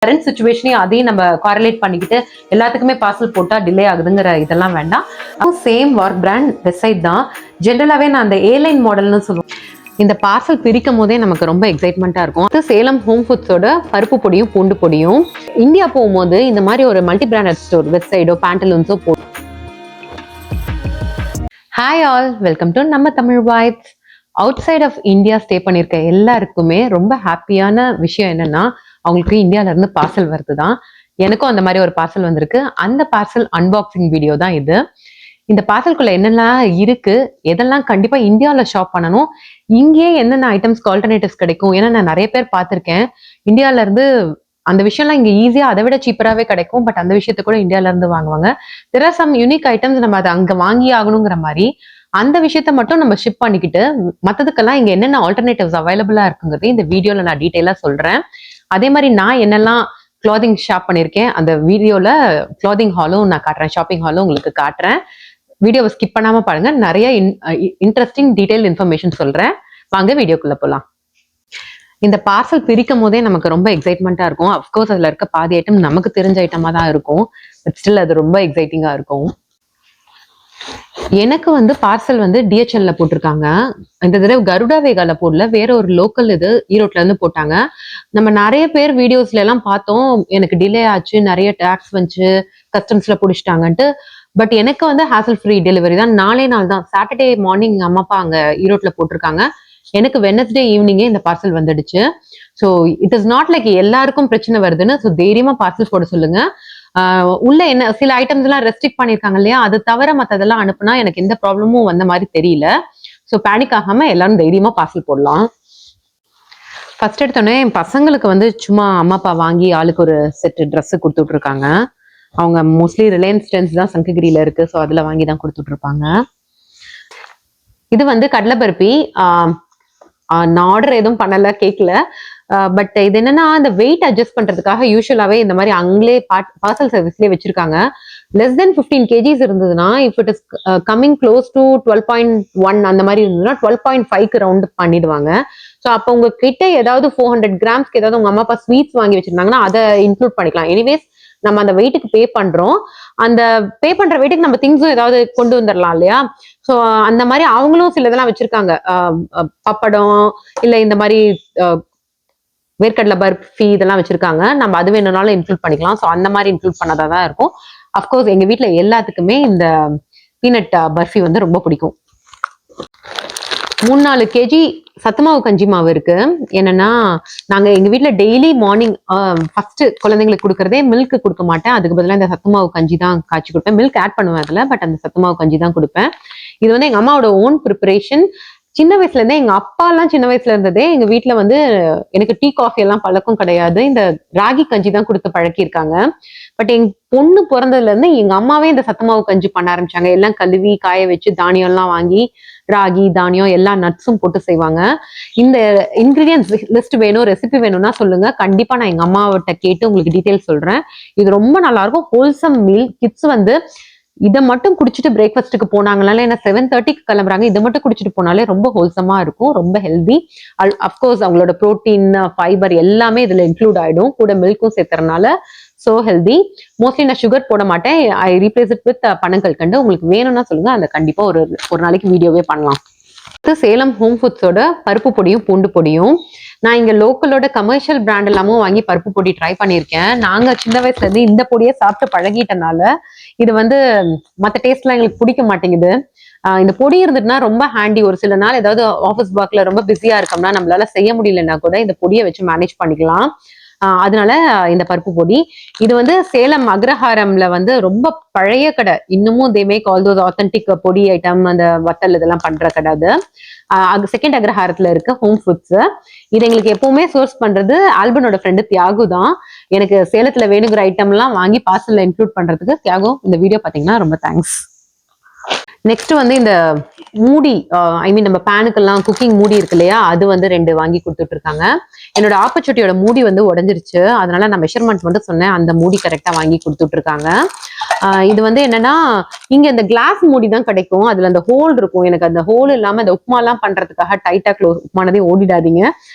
Current சுச்சுவேஷனையும் அதையும் நம்ம காரலேட் பண்ணிக்கிட்டு எல்லாத்துக்குமே பார்சல் போட்டா டிலே ஆகுதுங்கிற இதெல்லாம் வேண்டாம். சேம் ஒர்க் பிராண்ட் வெப்சைட் தான். ஜென்ரலாவே நான் அந்த ஏலைன் மாடல்னு சொல்லுவேன். இந்த பார்சல் பிரிக்கும் போதே நமக்கு ரொம்ப எக்ஸைட்மெண்ட்டாக இருக்கும். அது சேலம் ஹோம் ஃபுட்ஸோட பருப்பு பொடியும் பூண்டு பொடியும். இந்தியா போகும்போது இந்த மாதிரி ஒரு மல்டி பிராண்டட் ஸ்டோர் வெப்சைடோ பேண்டலூன்ஸோ ஹாய் ஆல், வெல்கம் டு நம்ம Tamil vibes. Outside of India stay பண்ணியிருக்க எல்லாருக்குமே ரொம்ப ஹாப்பியான விஷயம் என்னன்னா, அவங்களுக்கு இந்தியால இருந்து பார்சல் வருது தான். எனக்கும் அந்த மாதிரி ஒரு பார்சல் வந்திருக்கு. அந்த பார்சல் அன்பாக்சிங் வீடியோ தான் இது. இந்த பார்சல்குள்ள என்னெல்லாம் இருக்கு, எதெல்லாம் கண்டிப்பா இந்தியாவில் ஷாப் பண்ணணும், இங்கேயே என்னென்ன ஐட்டம்ஸ்க்கு ஆல்டர்னேட்டிவ்ஸ் கிடைக்கும். ஏன்னா நான் நிறைய பேர் பார்த்துருக்கேன், இந்தியால இருந்து அந்த விஷயம்லாம் இங்க ஈஸியா அதை விட சீப்பராகவே கிடைக்கும். பட் அந்த விஷயத்த கூட இந்தியால இருந்து வாங்குவாங்க. There are some unique items நம்ம அதை அங்க வாங்கி ஆகணுங்கிற மாதிரி அந்த விஷயத்த மட்டும் நம்ம ஷிப் பண்ணிக்கிட்டு மற்றதுக்கெல்லாம் இங்க என்னென்ன ஆல்டர்னேட்டிவ்ஸ் அவைலபிளா இருக்குங்கிறது இந்த வீடியோல நான் டீட்டெயிலா சொல்றேன். அதே மாதிரி நான் என்னெல்லாம் கிளாதிங் ஷாப் பண்ணியிருக்கேன் அந்த வீடியோல கிளாதிங் ஹாலும் நான் காட்டுறேன், ஷாப்பிங் ஹாலும் உங்களுக்கு காட்டுறேன். வீடியோவை ஸ்கிப் பண்ணாம பாருங்க, நிறைய இன்ட்ரெஸ்டிங் டீடைல் இன்ஃபர்மேஷன் சொல்றேன். வாங்க வீடியோக்குள்ள போலாம். இந்த பார்சல் பிரிக்கும் போதே நமக்கு ரொம்ப எக்ஸைட்மெண்ட்டா இருக்கும். அஃப்கோர்ஸ் அதுல இருக்க பாதி ஐட்டம் நமக்கு தெரிஞ்ச ஐட்டமா தான் இருக்கும். பட் ஸ்டில் அது ரொம்ப எக்ஸைட்டிங்கா இருக்கும். எனக்கு வந்து பார்சல் வந்து டிஹெச்எல்ல போட்டிருக்காங்க. இந்த தடவை கருடா வேகால போடல, வேற ஒரு லோக்கல் இது ஈரோட்ல இருந்து போட்டாங்க. நம்ம நிறைய பேர் வீடியோஸ்ல எல்லாம் பார்த்தோம், எனக்கு டிலே ஆச்சு, நிறைய டாக்ஸ் வந்துச்சு, கஸ்டம்ஸ்ல பிடிச்சிட்டாங்கன்ட்டு. பட் எனக்கு வந்து ஹாசல் ஃப்ரீ டெலிவரி தான். நாளே நாள் தான், சாட்டர்டே மார்னிங் அம்மா அப்பா அங்க ஈரோட்ல போட்டிருக்காங்க. எனக்கு வெனஸ்டே ஈவினிங்கே இந்த பார்சல் வந்துடுச்சு. So it is not like எல்லாருக்கும் பிரச்சனை வருதுன்னு. ஸோ தைரியமா பார்சல் போட சொல்லுங்க. உள்ள என்ன சில ஐட்டம்ஸ் எல்லாம் ரெஸ்ட்ரிக்ட் பண்ணிருக்காங்க இல்லையா, அது தவிர மற்றதெல்லாம் அனுப்புனா எனக்கு எந்த ப்ராப்ளமும் வந்த மாதிரி தெரியல. ஸோ பேனிக் ஆகாம எல்லாரும் தைரியமா பார்சல் போடலாம். ஃபர்ஸ்ட் எடுத்தோடனே என் பசங்களுக்கு வந்து சும்மா அம்மா அப்பா வாங்கி ஆளுக்கு ஒரு செட்டு ட்ரெஸ் கொடுத்துட்டு இருக்காங்க. அவங்க மோஸ்ட்லி ரிலையன்ஸ் ட்ரெண்ட்ஸ் தான் சங்ககிரியில இருக்கு, ஸோ அதுல வாங்கி தான் கொடுத்துட்டு இருப்பாங்க. இது வந்து கடலை பருப்பி. நான் ஆர்டர் எதுவும் பண்ணல, கேட்கல. பட் இது என்னன்னா, இந்த வெயிட் அட்ஜஸ்ட் பண்றதுக்காக யூஸ்வலாவே இந்த மாதிரி அவங்களே பார்சல் சர்வீஸ்லேயே வச்சிருக்காங்க. லெஸ் தென் 15 kgs இருந்ததுன்னா, if it is coming close to 12.1 அந்த மாதிரி இருந்ததுன்னா 12.5க்கு ரவுண்ட் பண்ணிடுவாங்க. ஸோ அப்போ உங்க கிட்ட ஏதாவது 400 கிராம்ஸ்க்கு ஏதாவது உங்க அம்மா அப்பா ஸ்வீட்ஸ் வாங்கி வச்சிருந்தாங்கன்னா அதை இன்க்ளூட் பண்ணிக்கலாம். எனிவேஸ் நம்ம அந்த வெயிட்டுக்கு பே பண்றோம். அந்த பே பண்ற வெயிட்டுக்கு நம்ம திங்ஸும் ஏதாவது கொண்டு வந்துடலாம் இல்லையா. ஸோ அந்த மாதிரி அவங்களும் சில இதெல்லாம் வச்சிருக்காங்க. பப்படம் இல்ல இந்த மாதிரி வேர்க்கடலை பர்ஃபி இதெல்லாம் வச்சிருக்காங்க. நம்ம அது வேணும்னாலும் இன்க்ளூட் பண்ணிக்கலாம். ஸோ அந்த மாதிரி இன்க்ளூட் பண்ணதா தான் இருக்கும். அஃப்கோர்ஸ் எங்க வீட்டுல எல்லாத்துக்குமே இந்த பீனட் பர்ஃபி வந்து ரொம்ப பிடிக்கும். 3-4 kg சத்துமாவு கஞ்சி மாவு இருக்கு. என்னன்னா, நாங்க எங்க வீட்டுல டெய்லி மார்னிங் ஃபர்ஸ்ட் குழந்தைங்களுக்கு கொடுக்கறதே மில்க் கொடுக்க மாட்டேன். அதுக்கு பதிலாக இந்த சத்துமாவு கஞ்சி தான் காய்ச்சி கொடுப்பேன். மில்க் ஆட் பண்ணுவேன் அதுல, பட் அந்த சத்துமாவு கஞ்சி தான் கொடுப்பேன். இது வந்து எங்க அம்மாவோட ஓன் ப்ரிப்பரேஷன். சின்ன வயசுல இருந்தே எங்க அப்பா எல்லாம் சின்ன வயசுல இருந்ததே எங்க வீட்டுல வந்து எனக்கு டீ காஃபி எல்லாம் பழக்கம் கிடையாது. இந்த ராகி கஞ்சி தான் கொடுத்து பழக்கியிருக்காங்க. பட் எங்க பொண்ணு பிறந்ததுல இருந்து எங்க அம்மாவே இந்த சத்துமாவு கஞ்சி பண்ண ஆரம்பிச்சாங்க. எல்லாம் கழுவி காய வச்சு தானியம் எல்லாம் வாங்கி ராகி தானியம் எல்லா நட்ஸும் போட்டு செய்வாங்க. இந்த இன்கிரீடியன்ஸ் லிஸ்ட் வேணும், ரெசிபி வேணும்னா சொல்லுங்க, கண்டிப்பா நான் எங்க அம்மாவிட்ட கேட்டு உங்களுக்கு டீட்டெயில் சொல்றேன். இது ரொம்ப நல்லா இருக்கும். Wholesome meal. கிட்ஸ் வந்து இதை மட்டும் குடிச்சிட்டு பிரேக்ஃபாஸ்ட்டுக்கு போனாங்கனால, ஏன்னா 7:30க்கு கிளம்புறாங்க, இதை மட்டும் குடிச்சிட்டு போனாலே ரொம்ப ஹோல்சமா இருக்கும், ரொம்ப ஹெல்தி. அப்கோர்ஸ் அவங்களோட ப்ரோட்டீன் ஃபைபர் எல்லாமே இதுல இன்க்ளூட் ஆயிடும், கூட மில்க்கும் சேர்த்துறதுனால சோ ஹெல்தி. மோஸ்ட்லி நான் சுகர் போட மாட்டேன். ஐ ரீப்ளேஸ் இட் வித் பனங்கல்கண்டு. உங்களுக்கு வேணும்னா சொல்லுங்க, அந்த கண்டிப்பா ஒரு நாளைக்கு வீடியோவே பண்ணலாம். சேலம் ஹோம் ஃபுட்ஸோட பருப்பு பொடியும் பூண்டு பொடியும். நான் இங்க லோக்கலோட கமர்ஷியல் பிராண்ட் எல்லாமும் வாங்கி பருப்பு பொடி ட்ரை பண்ணியிருக்கேன். நாங்க சின்ன வயசுல இருந்து இந்த பொடியை சாப்பிட்டு பழகிட்டனால இது வந்து மற்ற டேஸ்ட்லாம் எங்களுக்கு பிடிக்க மாட்டேங்குது. இந்த பொடி இருந்துட்டுனா ரொம்ப ஹேண்டி. ஒரு சில நாள் ஏதாவது ஆஃபீஸ் ஒர்க்ல ரொம்ப பிஸியா இருக்கோம்னா, நம்மளால செய்ய முடியலன்னா கூட இந்த பொடியை வச்சு மேனேஜ் பண்ணிக்கலாம். அதனால இந்த பருப்பு பொடி இது வந்து சேலம் அக்ரஹாரம்ல வந்து ரொம்ப பழைய கடை. இன்னமும் they make all those authentic பொடி ஐட்டம், அந்த வத்தல் இதெல்லாம் பண்ற கடை. அது செகண்ட் அக்ரஹாரத்துல இருக்கு ஹோம் ஃபுட்ஸ். இது எங்களுக்கு எப்பவுமே சோர்ஸ் பண்றது ஆல்பனோட ஃப்ரெண்டு தியாகு தான். எனக்கு சேலத்துல வேணுங்கிற ஐட்டம் எல்லாம் வாங்கி பார்சல்ல இன்க்ளூட் பண்றதுக்கு தியாகு, இந்த வீடியோ பாத்தீங்கன்னா ரொம்ப தேங்க்ஸ். நெக்ஸ்ட் வந்து இந்த மூடி, ஐ மீன் நம்ம பேனுக்கெல்லாம் குக்கிங் மூடி இருக்கு இல்லையா, அது வந்து 2 வாங்கி கொடுத்துட்டு இருக்காங்க. என்னோட ஆப்பச்சட்டியோட மூடி வந்து உடஞ்சிருச்சு, அதனால நான் மெஷர்மெண்ட் வந்து சொன்னேன், அந்த மூடி கரெக்டா வாங்கி கொடுத்துட்டு இருக்காங்க. இது வந்து என்னன்னா, இங்க இந்த கிளாஸ் மூடி தான் கிடைக்கும், அதுல அந்த ஹோல் இருக்கும். எனக்கு அந்த ஹோல் இல்லாம இந்த உப்புமா எல்லாம் பண்றதுக்காக டைட்டா க்ளோஸ் உப்புமானதே ஓடிடாதீங்க.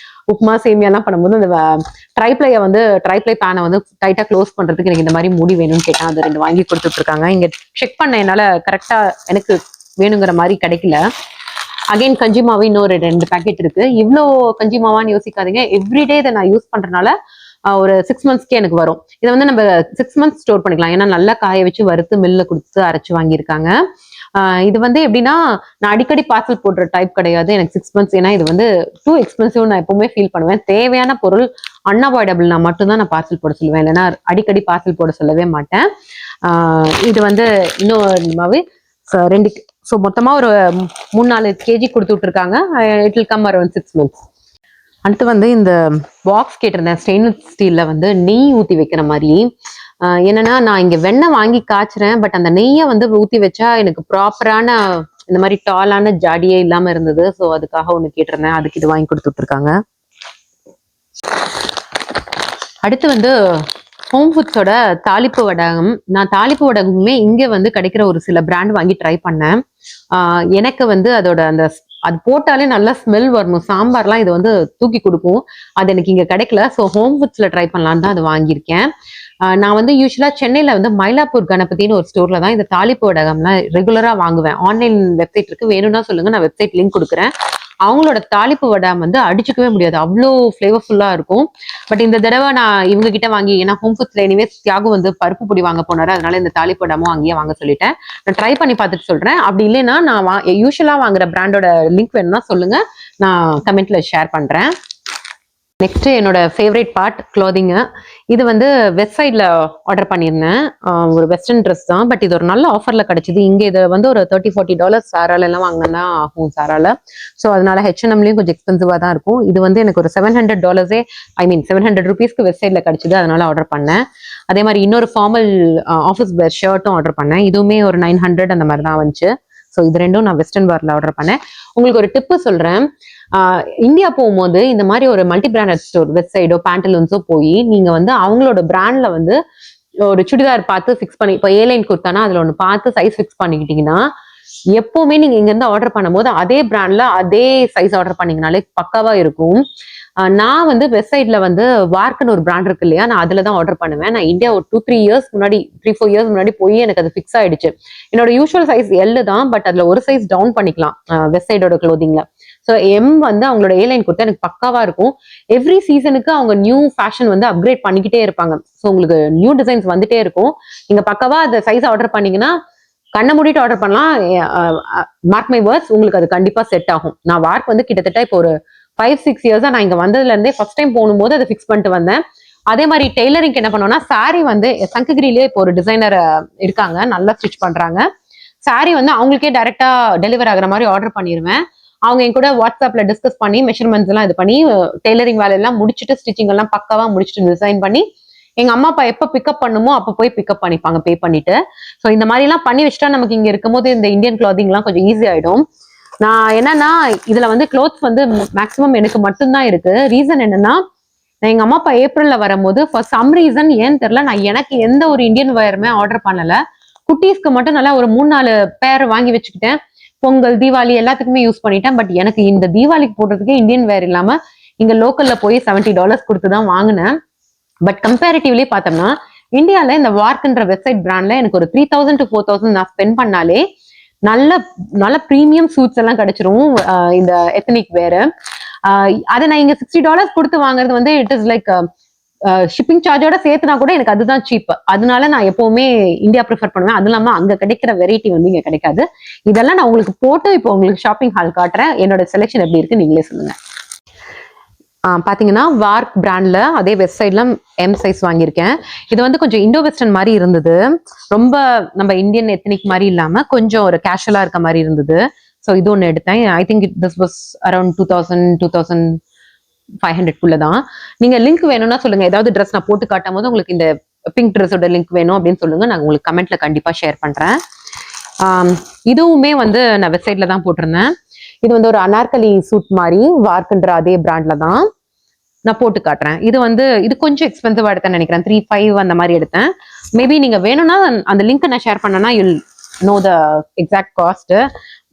உப்புமா சேமியாலாம் பண்ணும்போது அந்த ட்ரைப்ளை பேனை வந்து டைட்டா க்ளோஸ் பண்றதுக்கு எனக்கு இந்த மாதிரி மூடி வேணும்னு கேட்டேன். அது 2 வாங்கி கொடுத்துட்டு இருக்காங்க. இங்க செக் பண்ண என்னால கரெக்டா எனக்கு வேணுங்கிற மாதிரி கிடைக்கல. அகைன் கஞ்சி மாவு இன்னொரு 2 பேக்கெட் இருக்கு. இவ்வளோ கஞ்சி மாவான்னு யோசிக்காதீங்க. எவ்ரிடே இதை நான் யூஸ் பண்றதுனால ஒரு 6 மந்த்ஸ்க்கே எனக்கு வரும். இதை வந்து நம்ம 6 மந்த்ஸ் ஸ்டோர் பண்ணிக்கலாம். ஏன்னா நல்லா காய வச்சு வறுத்து மில்ல கொடுத்து அரைச்சு வாங்கியிருக்காங்க. இது வந்து எப்படின்னா நான் அடிக்கடி பார்சல் போடுற டைப் கிடையாது. எனக்கு 6 மந்த்ஸ், ஏன்னா இது வந்து டூ எக்ஸ்பென்சிவ் நான் எப்பவுமே ஃபீல் பண்ணுவேன். தேவையான பொருள் அன்அவாய்டபிள் நான் மட்டும்தான் நான் பார்சல் போட சொல்லுவேன். இல்லைன்னா அடிக்கடி பார்சல் போட சொல்லவே மாட்டேன். இது வந்து இன்னும் 2 ஸோ மொத்தமா ஒரு 3-4 கேஜி கொடுத்து விட்டுருக்காங்க. It will come around 6 months. அடுத்து வந்து இந்த பாக்ஸ் கேட்டிருந்தேன், ஸ்டெயின்லெஸ் ஸ்டீல்ல வந்து நெய் ஊற்றி வைக்கிற மாதிரி. என்னன்னா நான் இங்க வெண்ணெய் வாங்கி காய்ச்சுறேன், பட் அந்த நெய்யை வந்து ஊற்றி வச்சா எனக்கு ப்ராப்பரான இந்த மாதிரி டாலான ஜாடியே இல்லாம இருந்தது. ஸோ அதுக்காக ஒன்று கேட்டிருந்தேன். அதுக்கு இது வாங்கி கொடுத்துட்டு இருக்காங்க. அடுத்து வந்து ஹோம் ஃபுட்ஸோட தாளிப்பு வடகம். நான் தாளிப்பு வடகமுமே இங்க வந்து கிடைக்கிற ஒரு சில பிராண்ட் வாங்கி ட்ரை பண்ணேன். எனக்கு வந்து அதோட அது போட்டாலே நல்லா ஸ்மெல் வரணும். சாம்பார்லாம் இது வந்து தூக்கி கொடுக்கும். அது எனக்கு இங்க கிடைக்கல. ஸோ ஹோம் ஃபுட்ஸ்ல ட்ரை பண்ணலான்னு தான் அது வாங்கியிருக்கேன். நான் வந்து யூஸ்வலா சென்னையில வந்து மயிலாப்பூர் கணபதினு ஒரு ஸ்டோர்ல தான் இந்த தாளிப்பு வடகம்லாம் ரெகுலரா வாங்குவேன். ஆன்லைன் வெப்சைட் இருக்கு, வேணும்னா சொல்லுங்க, நான் வெப்சைட் லிங்க் கொடுக்குறேன். அவங்களோட தாளிப்பு வடம் வந்து அடிச்சுக்கவே முடியாது, அவ்வளோ ஃபிளேவர்ஃபுல்லா இருக்கும். பட் இந்த தடவை நான் இவங்க கிட்ட வாங்கி, ஏன்னா ஹோம் ஃபுட்ஸ்ல எனிவே தியாகு வந்து பருப்பு பொடி வாங்க போனாரு, அதனால இந்த தாளிப்பு வடமும் அங்கேயே வாங்க சொல்லிட்டேன். நான் ட்ரை பண்ணி பார்த்துட்டு சொல்றேன். அப்படி இல்லைன்னா நான் யூஸ்வலா வாங்குற பிராண்டோட லிங்க் வேணும்னா சொல்லுங்க, நான் கமெண்ட்ல ஷேர் பண்றேன். நெக்ஸ்ட் என்னோட ஃபேவரட் பார்ட் க்ளோதிங். இது வந்து வெஸ்ட் சைட்ல ஆர்டர் பண்ணியிருந்தேன். ஒரு வெஸ்டர்ன் ட்ரெஸ் தான், பட் இது ஒரு நல்ல ஆஃபர்ல கிடைச்சிது. இங்கே இது வந்து ஒரு $30-40 சாரால எல்லாம் வாங்கினா ஆகும் சாரால. ஸோ அதனால H&Mலயும் கொஞ்சம் எக்ஸ்பென்சிவா தான் இருக்கும். இது வந்து எனக்கு ஒரு $700 $700 வெஸ்ட் சைட்ல கிடைச்சிது, அதனால ஆர்டர் பண்ணேன். அதே மாதிரி இன்னொரு ஃபார்மல் ஆஃபீஸ் வேர் ஷர்ட்டும் ஆர்டர் பண்ணேன். இதுவுமே ஒரு 900 அந்த மாதிரி தான் வந்துச்சு. ஸோ இது ரெண்டும் நான் வெஸ்டர்ன் வேர்ல ஆர்டர் பண்ணேன். உங்களுக்கு ஒரு டிப்பு சொல்றேன். இந்தியா போகும்போது இந்த மாதிரி ஒரு மல்டி பிராண்டட் ஸ்டோர் வெஸ்ட் சைடோ பேண்டலூன்ஸோ போய் நீங்க வந்து அவங்களோட பிராண்ட்ல வந்து ஒரு சுடிதார் பார்த்து ஃபிக்ஸ் பண்ணி, இப்போ ஏலைன் குர்த்தானா அதுல ஒன்று பார்த்து சைஸ் ஃபிக்ஸ் பண்ணிக்கிட்டீங்கன்னா எப்பவுமே நீங்க இங்க இருந்து ஆர்டர் பண்ணும்போது அதே பிராண்ட்ல அதே சைஸ் ஆர்டர் பண்ணீங்கனாலே பக்காவா இருக்கும். நான் வந்து வெஸ்ட் சைட்ல வந்து வார்க்குன்னு ஒரு பிராண்ட் இருக்கு இல்லையா, நான் அதுல தான் ஆர்டர் பண்ணுவேன். நான் இந்தியா ஒரு 2-3 இயர்ஸ் முன்னாடி 3-4 இயர்ஸ் முன்னாடி போய் எனக்கு அது ஃபிக்ஸ் ஆயிடுச்சு. என்னோட யூஸ்வல் சைஸ் எல் தான், பட் அதுல ஒரு சைஸ் டவுன் பண்ணிக்கலாம் வெஸ்ட் சைடோட க்ளோதிங்ல. ஸோ எம் வந்து அவங்களோட ஏலைன் கொடுத்தா எனக்கு பக்காவா இருக்கும். எவ்ரி சீசனுக்கு அவங்க நியூ ஃபேஷன் வந்து அப்கிரேட் பண்ணிக்கிட்டே இருப்பாங்க. ஸோ உங்களுக்கு நியூ டிசைன்ஸ் வந்துட்டே இருக்கும். நீங்க பக்காவா அந்த சைஸ் ஆர்டர் பண்ணீங்கன்னா கண்ணை மூடிட்டு ஆர்டர் பண்ணலாம். மார்க் மை வேர்ட்ஸ், உங்களுக்கு அது கண்டிப்பா செட் ஆகும். நான் வார்க் வந்து கிட்டத்தட்ட இப்போ ஒரு 5-6 இயர்ஸா நான் இங்க வந்ததுல இருந்தே ஃபர்ஸ்ட் டைம் போகும்போது அதை ஃபிக்ஸ் பண்ணிட்டு வந்தேன். அதே மாதிரி டெய்லரிங் என்ன பண்ணுவோம்னா, சாரி வந்து சங்ககிரிலேயே இப்போ ஒரு டிசைனர் இருக்காங்க, நல்லா ஸ்டிச் பண்றாங்க. சாரி வந்து அவங்களுக்கே டைரக்டா டெலிவர் ஆகுற மாதிரி ஆர்டர் பண்ணிடுவேன். அவங்க என் கூட வாட்ஸ்அப்ல டிஸ்கஸ் பண்ணி மெஷர்மெண்ட்ஸ் எல்லாம் இது பண்ணி டெய்லரிங் வேலையெல்லாம் முடிச்சுட்டு ஸ்டிச்சிங் எல்லாம் பக்காவா முடிச்சுட்டு டிசைன் பண்ணி எங்க அம்மா அப்பா எப்ப பிக்கப் பண்ணுமோ அப்ப போய் பிக்கப் பண்ணிப்பாங்க பே பண்ணிட்டு. ஸோ இந்த மாதிரி எல்லாம் பண்ணி வச்சுட்டா நமக்கு இங்க இருக்கும்போது இந்த இந்தியன் கிளாத்திங் எல்லாம் கொஞ்சம் ஈஸி ஆயிடும். நான் என்னன்னா இதுல வந்து க்ளோத்ஸ் வந்து மேக்சிமம் எனக்கு மட்டும்தான் இருக்கு. ரீசன் என்னன்னா, நான் எங்க அம்மா அப்பா ஏப்ரல்ல வரும்போது ஃபார் சம் ரீசன் ஏன்னு தெரியல, நான் எனக்கு எந்த ஒரு இந்தியன் வேருமே ஆர்டர் பண்ணல. குட்டீஸ்க்கு மட்டும் நல்லா ஒரு 3-4 பேர் வாங்கி வச்சுக்கிட்டேன். பொங்கல் தீபாவளி எல்லாத்துக்குமே யூஸ் பண்ணிட்டேன். பட் எனக்கு இந்த தீபாவளிக்கு போடுறதுக்கே இந்தியன் வேர் இல்லாம இங்க லோக்கல்ல போய் $70 கொடுத்துதான் வாங்கினேன். பட் கம்பேரிட்டிவ்லி பார்த்தோம்னா இந்தியால இந்த வார்க்ன்ற வெப்சைட் பிராண்ட்ல எனக்கு ஒரு 3000 to 4000 நான் ஸ்பெண்ட் பண்ணாலே நல்ல நல்ல ப்ரீமியம் சூட்ஸ் எல்லாம் கிடைச்சிரும். இந்த எத்தனிக் வேர் அதை நான் இங்க $60 கொடுத்து வாங்குறது வந்து இட் இஸ் லைக் ஷிப்பிங் சார்ஜோட சேர்த்துனா கூட எனக்கு அதுதான் சீப். அதனால நான் எப்பவுமே இந்தியா ப்ரிஃபர் பண்ணுவேன். அது இல்லாம அங்க கிடைக்கிற வெரைட்டி வந்து இங்க கிடைக்காது. இதெல்லாம் நான் உங்களுக்கு போட்டு இப்போ உங்களுக்கு ஷாப்பிங் ஹால் காட்டுறேன். என்னோட செலெக்ஷன் எப்படி இருக்கு நீங்களே சொல்லுங்க. பாத்தீங்கன்னா வார்க் பிராண்ட்ல அதே வெஸ்ட் சைட்ல எம் சைஸ் வாங்கியிருக்கேன். இது வந்து கொஞ்சம் இண்டோ வெஸ்டர்ன் மாதிரி இருந்தது. ரொம்ப நம்ம இந்தியன் எத்னிக் மாதிரி இல்லாம கொஞ்சம் ஒரு கேஷுவலா இருக்க மாதிரி இருந்தது. ஸோ இது ஒன்று எடுத்தேன். I think this was around 2500 தான். நீங்க லிங்க் வேணும்னா சொல்லுங்க. ஏதாவது ட்ரெஸ் நான் போட்டு காட்டும் போது உங்களுக்கு இந்த பிங்க் ட்ரெஸ்ஸோட லிங்க் வேணும் அப்படின்னு சொல்லுங்க, நான் உங்களுக்கு கமெண்ட்ல கண்டிப்பா ஷேர் பண்றேன். இதுவுமே வந்து நான் வெப்சைட்ல தான் போட்டிருந்தேன். இது வந்து ஒரு அனார்கலி சூட் மாதிரி வார்க்குன்ற அதே பிராண்ட்ல தான் நான் போட்டு காட்டுறேன். இது கொஞ்சம் எக்ஸ்பென்சிவா எடுத்தேன்னு நினைக்கிறேன். 3-5 அந்த மாதிரி எடுத்தேன். மேபி நீங்க வேணும்னா அந்த லிங்க் நான் ஷேர் பண்ணேன்னா you'll no the exact cost.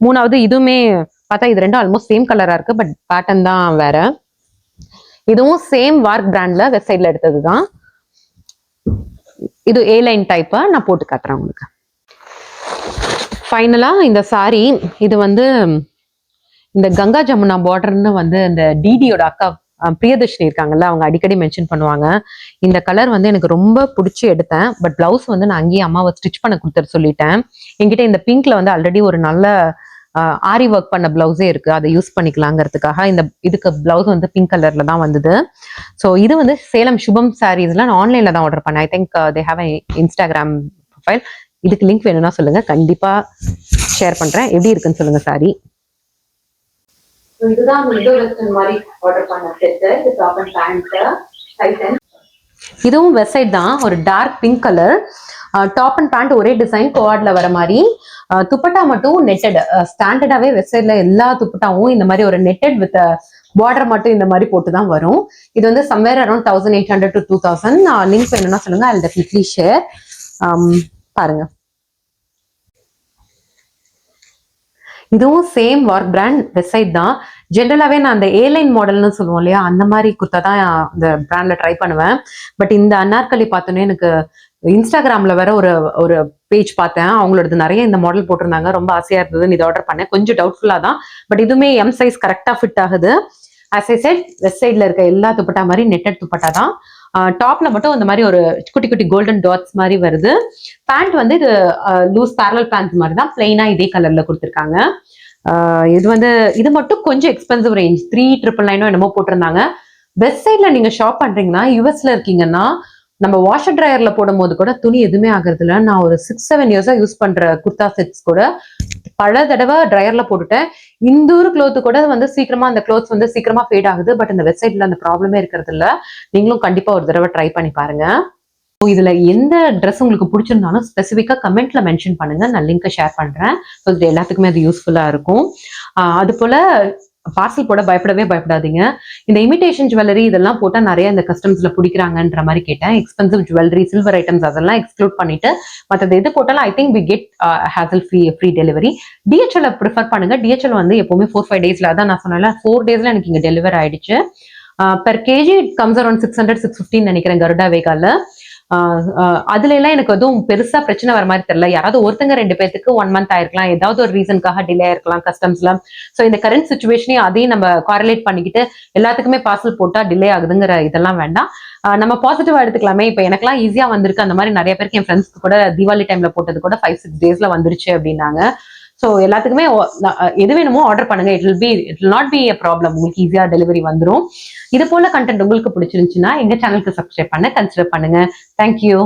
மூணாவது இதுவுமே பார்த்தா இது ரெண்டும் ஆல்மோஸ்ட் சேம் கலரா இருக்கு, பட் பேட்டர்ன் தான் வேற. இதுவும் சேம் வார்க் பிராண்ட்ல வெஸ்ட் சைட்ல எடுத்ததுதான். இது ஏ லைன் டைப்பா நான் போட்டு காட்டுறேன் உங்களுக்கு. ஃபைனலா இந்த சாரி, இது வந்து இந்த கங்கா ஜமுனா பார்டர்னு வந்து இந்த டிடியோட அக்கா பிரியதர்ஷினி இருக்காங்கல்ல, அவங்க அடிக்கடி மென்ஷன் பண்ணுவாங்க. இந்த கலர் வந்து எனக்கு ரொம்ப பிடிச்சி எடுத்தேன். பட் பிளவுஸ் வந்து நான் அங்கேயே அம்மாவை ஸ்டிச் பண்ண கொடுத்துட்டு சொல்லிட்டேன். என்கிட்ட இந்த பிங்க்ல வந்து ஆல்ரெடி ஒரு நல்ல ஆரி ஒர்க் பண்ண பிளவுஸே இருக்கு, அதை யூஸ் பண்ணிக்கலாங்கிறதுக்காக இதுக்கு பிளவுஸ் வந்து பிங்க் கலர்ல தான் வந்தது. ஸோ இது வந்து சேலம் சுபம் சாரீஸ்ல நான் ஆன்லைன்ல தான் ஆர்டர் பண்ணேன். I think they have Instagram profile. இதுக்கு லிங்க் வேணும்னா சொல்லுங்க, கண்டிப்பா ஷேர் பண்றேன். எப்படி இருக்குன்னு சொல்லுங்க சாரி. இதுதான் மாதிரி ஆர்டர் பண்ண செட். இது டாப் அண்ட் பேண்ட். இதுவும் வெஸ்ட் சைட் தான், ஒரு dark pink colour. Top and pant ஒரே டிசைன் கோஆர்ட்ல வர மாதிரி. துப்பட்டா மட்டும் நெட்டட். ஸ்டாண்டர்டாவே வெஸ்ட் சைட்ல எல்லா துப்பட்டாவும் இந்த மாதிரி ஒரு நெட்டட் வித் பார்டர் மட்டும் இந்த மாதிரி போட்டு தான் வரும். இது வந்து சம்வேர் அரௌண்ட் 1800 to 2000. லிங்க் வேணும்னா சொல்லுங்க, ஐ டெஃபினெட்லி ஷேர். பாருங்க. இதுவும் சேம் வார்க் பிராண்ட் வெஸ்ட் சைட் தான். ஜென்ரலாவே நான் அந்த ஏலைன் மாடல்னு சொல்லுவோம் இல்லையா, அந்த மாதிரி குர்த்தா தான் இந்த பிராண்ட்ல ட்ரை பண்ணுவேன். பட் இந்த அன்னார்கலி பார்த்தோன்னே எனக்கு இன்ஸ்டாகிராம்ல வேற ஒரு பேஜ் பார்த்தேன், அவங்களோடது நிறைய இந்த மாடல் போட்டிருந்தாங்க. ரொம்ப ஆசையா இருந்ததுன்னு இதை ஆர்டர் பண்ணேன். கொஞ்சம் டவுட்ஃபுல்லா தான், பட் இதுவுமே எம் சைஸ் கரெக்டா ஃபிட் ஆகுது. as I said, வெஸ்ட் சைட்ல இருக்க எல்லா துப்பட்டா மாதிரி நெட்டட் துப்பட்டா தான். டாப்ல மட்டும் இந்த மாதிரி ஒரு குட்டி குட்டி கோல்டன் டாட்ஸ் மாதிரி வருது. பேண்ட் வந்து இது லூஸ் பேரலல் பேண்ட் மாதிரி தான், பிளைனா இதே கலர்ல கொடுத்துருக்காங்க. இது வந்து இது மட்டும் கொஞ்சம் எக்ஸ்பென்சிவ் ரேஞ்ச், 3999 என்னமோ போட்டிருந்தாங்க. வெஸ்ட் சைட்ல நீங்க ஷாப் பண்றீங்கன்னா, யூஎஸ்ல இருக்கீங்கன்னா, நம்ம வாஷர் ட்ரையர்ல போடும் போது கூட துணி எதுவுமே ஆகுறது இல்லை. நான் ஒரு 6-7 இயர்ஸா யூஸ் பண்ற குர்தா செட்ஸ் கூட பல தடவை ட்ரையர்ல போட்டுட்டேன். இந்த ஒரு க்ளோத்து கூட வந்து சீக்கிரமா அந்த க்ளோத்ஸ் வந்து சீக்கிரமா ஃபேட் ஆகுது. பட் இந்த வெப்சைட்ல அந்த ப்ராப்ளமே இருக்கிறது இல்ல. நீங்களும் கண்டிப்பா ஒரு தடவை ட்ரை பண்ணி பாருங்க. இதுல எந்த ட்ரெஸ் உங்களுக்கு பிடிச்சிருந்தாலும் ஸ்பெசிஃபிக்கா கமெண்ட்ல மென்ஷன் பண்ணுங்க, நான் லிங்கை ஷேர் பண்றேன். ஸோ இது எல்லாத்துக்குமே அது யூஸ்ஃபுல்லா இருக்கும். அது போல பார்சல் போட பயப்படவே பயப்படாதீங்க. இந்த இமிடேஷன் ஜுவல்லரி இதெல்லாம் போட்டா நிறைய இந்த கஸ்டம்ஸ்ல பிடிக்கிறாங்கன்ற மாதிரி கேட்டேன். எக்ஸ்பென்சிவ் ஜுவல்லரி, சில்வர் ஐட்டம்ஸ் அதெல்லாம் எக்ஸ்க்ளூட் பண்ணிட்டு மற்றது எது போட்டாலும் I think we get hassle free delivery. DHL prefer பண்ணுங்க. டிஹெச்எல் வந்து எப்பவுமே 4-5 டேஸ்ல, அதான் நான் சொன்னேன்ல, 4 டேஸ்ல எனக்கு இங்க டெலிவர் ஆயிடுச்சு. Per KG it comes around 600-650 நினைக்கிறேன் கருடா வேகால. அதுல எல்லாம் எனக்கு எதுவும் பெருசா பிரச்சனை வர மாதிரி தெரியல. யாராவது ஒருத்தங்க 2 பேருக்கு 1 மந்த் ஆயிருக்கலாம், ஏதாவது ஒரு ரீசனுக்காக டிலே ஆயிருக்கலாம் கஸ்டம்ஸ்ல. ஸோ இந்த கரண்ட் சுச்சுவேஷனையும் அதையும் நம்ம காரலேட் பண்ணிக்கிட்டு எல்லாத்துக்குமே பார்சல் போட்டா டிலே ஆகுதுங்கிற இதெல்லாம் வேண்டாம். நம்ம பாசிட்டிவா எடுத்துக்கலாமே. இப்போ எனக்குலாம் ஈஸியா வந்திருக்கு. அந்த மாதிரி நிறைய பேருக்கு என் ஃப்ரெண்ட்ஸ்க்கு கூட தீபாவளி டைம்ல போட்டது கூட 5-6 டேஸ்ல வந்துருச்சு அப்படின்னாங்க. ஸோ எல்லாத்துக்குமே எது வேணுமோ ஆர்டர் பண்ணுங்க. It will not be a problem. உங்களுக்கு ஈஸியா டெலிவரி வந்துடும். இது போல கண்டென்ட் உங்களுக்கு பிடிச்சிருந்துச்சுன்னா எங்க சேனலுக்கு சப்ஸ்கிரைப் பண்ண கன்சிடர் பண்ணுங்க. தேங்க்யூ.